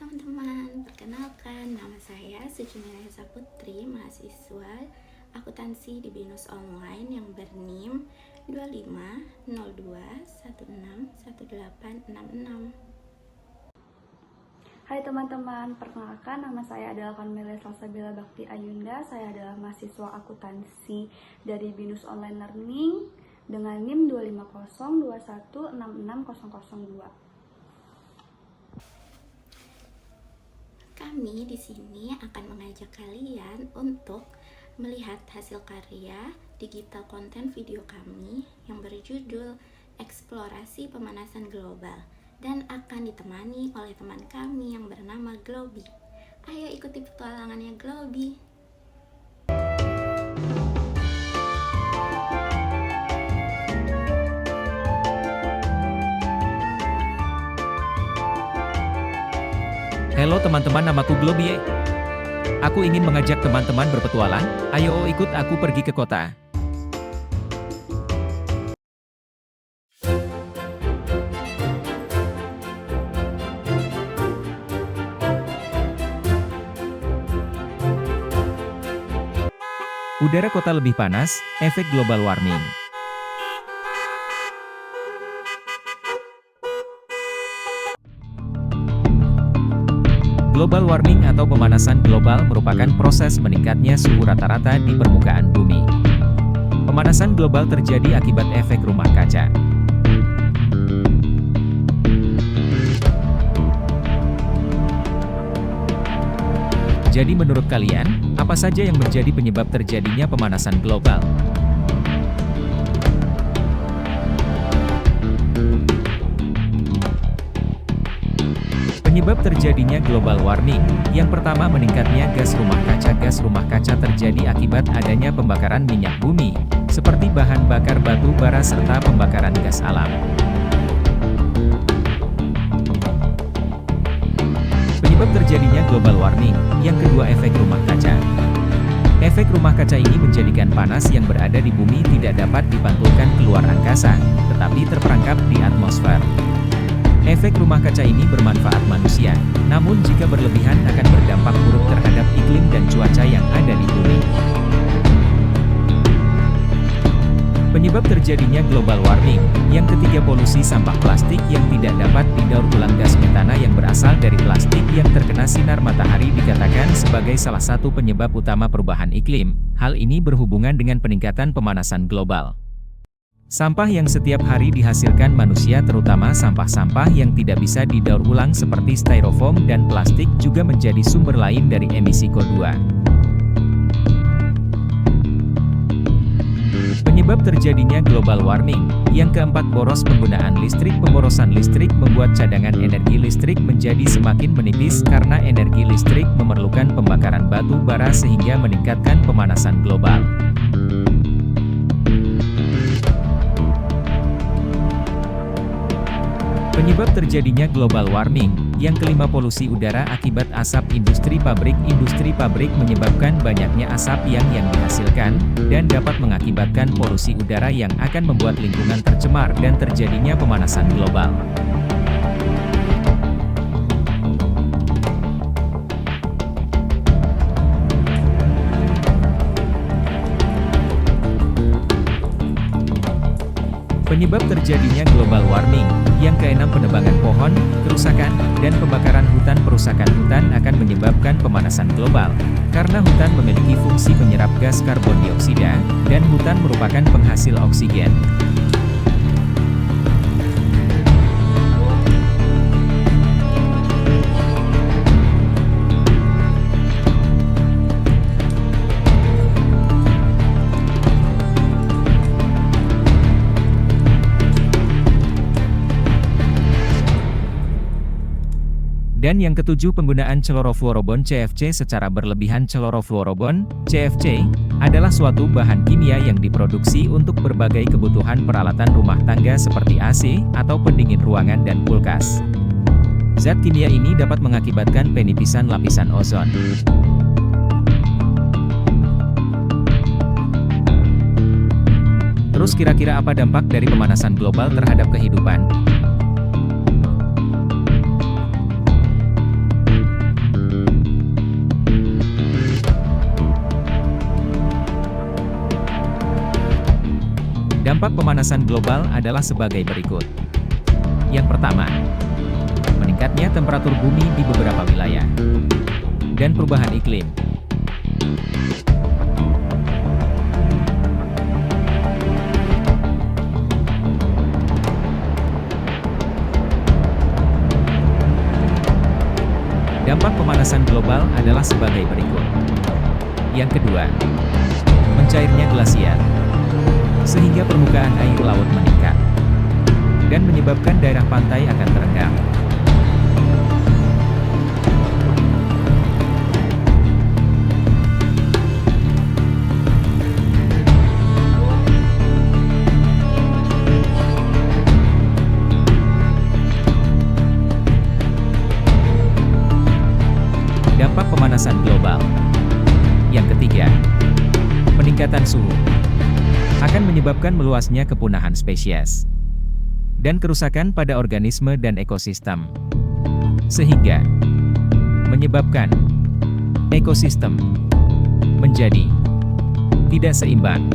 teman-teman, perkenalkan nama saya Sujunira Saputri, mahasiswa akuntansi di BINUS Online yang berNIM 2502161866. Hai teman-teman, perkenalkan nama saya adalah Karmelia Salsabila Bakti Ayunda. Saya adalah mahasiswa akuntansi dari BINUS Online Learning dengan NIM 25021660002. Kami di sini akan mengajak kalian untuk melihat hasil karya digital konten video kami yang berjudul Eksplorasi Pemanasan Global dan akan ditemani oleh teman kami yang bernama Globi. Ayo ikuti petualangannya Globi. Halo teman-teman, namaku Globi. Aku ingin mengajak teman-teman berpetualang, ayo ikut aku pergi ke kota. Udara kota lebih panas, efek global warming. Global warming atau pemanasan global merupakan proses meningkatnya suhu rata-rata di permukaan bumi. Pemanasan global terjadi akibat efek rumah kaca. Jadi menurut kalian, apa saja yang menjadi penyebab terjadinya pemanasan global? Penyebab terjadinya global warming, yang pertama meningkatnya gas rumah kaca. Gas rumah kaca terjadi akibat adanya pembakaran minyak bumi, seperti bahan bakar batu bara serta pembakaran gas alam. Penyebab terjadinya global warming, yang kedua efek rumah kaca. Efek rumah kaca ini menjadikan panas yang berada di bumi tidak dapat dipantulkan keluar angkasa, tetapi terperangkap di atmosfer. Efek rumah kaca ini bermanfaat manusia, namun jika berlebihan akan berdampak buruk terhadap iklim dan cuaca yang ada di bumi. Penyebab terjadinya global warming, yang ketiga polusi sampah plastik yang tidak dapat didaur ulang. Gas metana yang berasal dari plastik yang terkena sinar matahari dikatakan sebagai salah satu penyebab utama perubahan iklim. Hal ini berhubungan dengan peningkatan pemanasan global. Sampah yang setiap hari dihasilkan manusia, terutama sampah-sampah yang tidak bisa didaur ulang seperti styrofoam dan plastik, juga menjadi sumber lain dari emisi CO2. Penyebab terjadinya global warming, yang keempat boros penggunaan listrik. Pemborosan listrik membuat cadangan energi listrik menjadi semakin menipis karena energi listrik memerlukan pembakaran batu bara sehingga meningkatkan pemanasan global. Penyebab terjadinya global warming, yang kelima polusi udara akibat asap industri pabrik. Industri pabrik menyebabkan banyaknya asap yang dihasilkan, dan dapat mengakibatkan polusi udara yang akan membuat lingkungan tercemar dan terjadinya pemanasan global. Penyebab terjadinya global warming, yang keenam penebangan pohon, kerusakan, dan pembakaran hutan. Perusakan hutan akan menyebabkan pemanasan global, karena hutan memiliki fungsi penyerap gas karbon dioksida, dan hutan merupakan penghasil oksigen. Dan yang ketujuh penggunaan chlorofluorobon CFC secara berlebihan. Chlorofluorobon, CFC, adalah suatu bahan kimia yang diproduksi untuk berbagai kebutuhan peralatan rumah tangga seperti AC, atau pendingin ruangan dan kulkas. Zat kimia ini dapat mengakibatkan penipisan lapisan ozon. Terus kira-kira apa dampak dari pemanasan global terhadap kehidupan? pemanasan global adalah sebagai berikut. Yang pertama, meningkatnya temperatur bumi di beberapa wilayah dan perubahan iklim. Dampak pemanasan global adalah sebagai berikut. Yang kedua, mencairnya glasier, sehingga permukaan air laut meningkat, dan menyebabkan daerah pantai akan terendam. Dampak pemanasan global. Yang ketiga, peningkatan suhu akan menyebabkan meluasnya kepunahan spesies dan kerusakan pada organisme dan ekosistem, sehingga menyebabkan ekosistem menjadi tidak seimbang.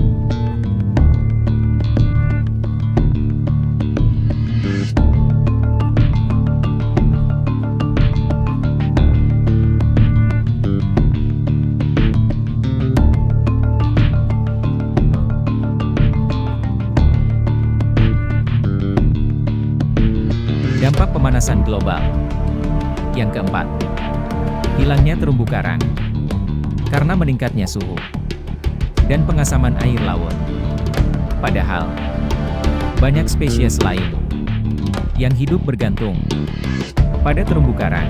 Dampak pemanasan global. Yang keempat, hilangnya terumbu karang karena meningkatnya suhu dan pengasaman air laut. Padahal, banyak spesies lain yang hidup bergantung pada terumbu karang.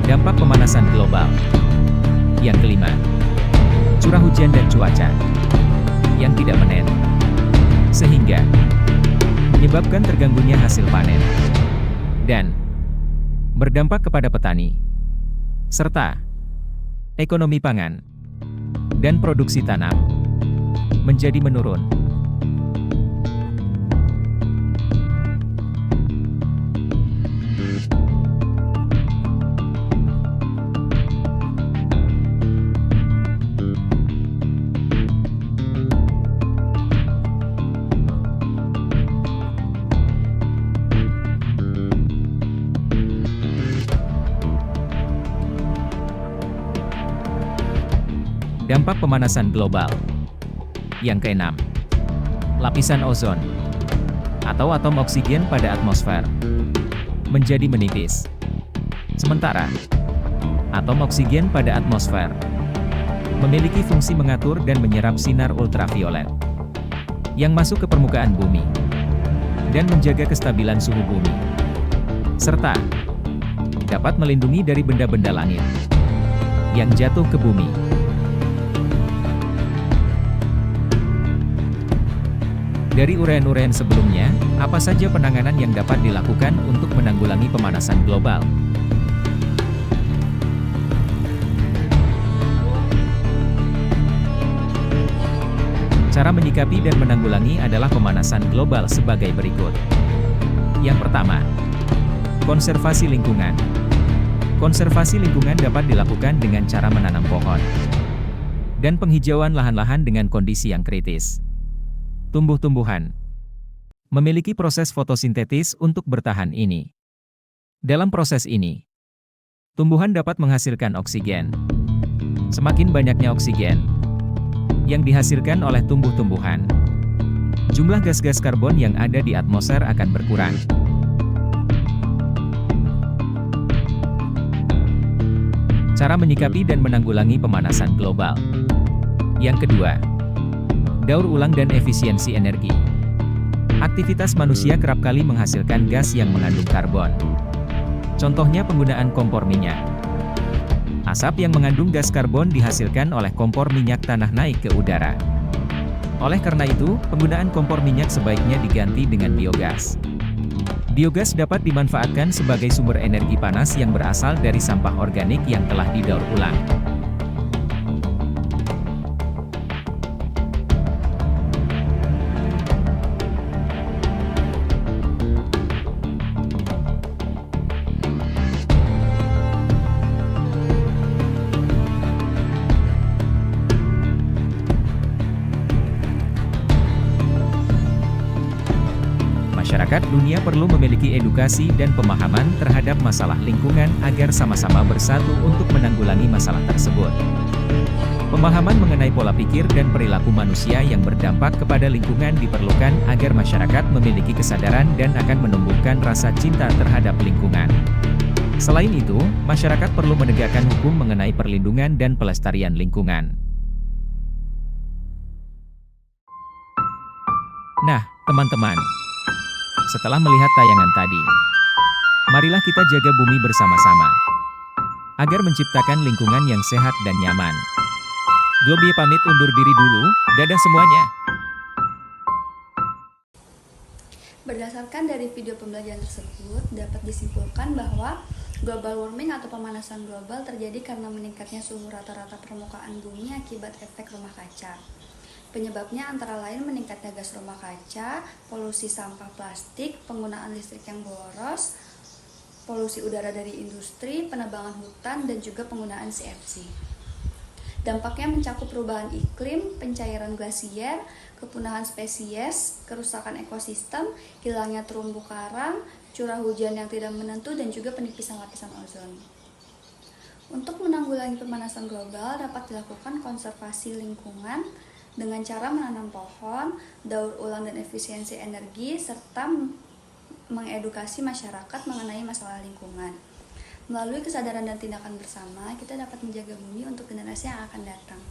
Dampak pemanasan global. Yang kelima, curah hujan dan cuaca yang tidak menentu, sehingga menyebabkan terganggunya hasil panen dan berdampak kepada petani, serta ekonomi pangan dan produksi tanam menjadi menurun. Dampak pemanasan global. Yang keenam, lapisan ozon atau atom oksigen pada atmosfer menjadi menipis. Sementara, atom oksigen pada atmosfer memiliki fungsi mengatur dan menyerap sinar ultraviolet yang masuk ke permukaan bumi dan menjaga kestabilan suhu bumi, serta dapat melindungi dari benda-benda langit yang jatuh ke bumi. Dari uraian-uraian sebelumnya, apa saja penanganan yang dapat dilakukan untuk menanggulangi pemanasan global? Cara menyikapi dan menanggulangi adalah pemanasan global sebagai berikut. Yang pertama, konservasi lingkungan. Konservasi lingkungan dapat dilakukan dengan cara menanam pohon dan penghijauan lahan-lahan dengan kondisi yang kritis. Tumbuh-tumbuhan memiliki proses fotosintetis untuk bertahan ini. Dalam proses ini, tumbuhan dapat menghasilkan oksigen. Semakin banyaknya oksigen yang dihasilkan oleh tumbuh-tumbuhan, jumlah gas-gas karbon yang ada di atmosfer akan berkurang. Cara menyikapi dan menanggulangi pemanasan global. Yang kedua, daur ulang dan efisiensi energi. Aktivitas manusia kerap kali menghasilkan gas yang mengandung karbon. Contohnya penggunaan kompor minyak, Asap yang mengandung gas karbon dihasilkan oleh kompor minyak tanah naik ke udara. Oleh karena itu, penggunaan kompor minyak sebaiknya diganti dengan biogas. Biogas dapat dimanfaatkan sebagai sumber energi panas yang berasal dari sampah organik yang telah didaur ulang. Masyarakat dunia perlu memiliki edukasi dan pemahaman terhadap masalah lingkungan agar sama-sama bersatu untuk menanggulangi masalah tersebut. Pemahaman mengenai pola pikir dan perilaku manusia yang berdampak kepada lingkungan diperlukan agar masyarakat memiliki kesadaran dan akan menumbuhkan rasa cinta terhadap lingkungan. Selain itu, masyarakat perlu menegakkan hukum mengenai perlindungan dan pelestarian lingkungan. Nah, teman-teman, setelah melihat tayangan tadi, marilah kita jaga bumi bersama-sama, agar menciptakan lingkungan yang sehat dan nyaman. Globie pamit undur diri dulu, dadah semuanya. Berdasarkan dari video pembelajaran tersebut, dapat disimpulkan bahwa global warming atau pemanasan global terjadi karena meningkatnya suhu rata-rata permukaan bumi akibat efek rumah kaca. Penyebabnya antara lain meningkatnya gas rumah kaca, polusi sampah plastik, penggunaan listrik yang boros, polusi udara dari industri, penebangan hutan, dan juga penggunaan CFC. Dampaknya mencakup perubahan iklim, pencairan glasier, kepunahan spesies, kerusakan ekosistem, hilangnya terumbu karang, curah hujan yang tidak menentu, dan juga penipisan lapisan ozon. Untuk menanggulangi pemanasan global dapat dilakukan konservasi lingkungan dengan cara menanam pohon, daur ulang dan efisiensi energi, serta mengedukasi masyarakat mengenai masalah lingkungan. Melalui kesadaran dan tindakan bersama, kita dapat menjaga bumi untuk generasi yang akan datang.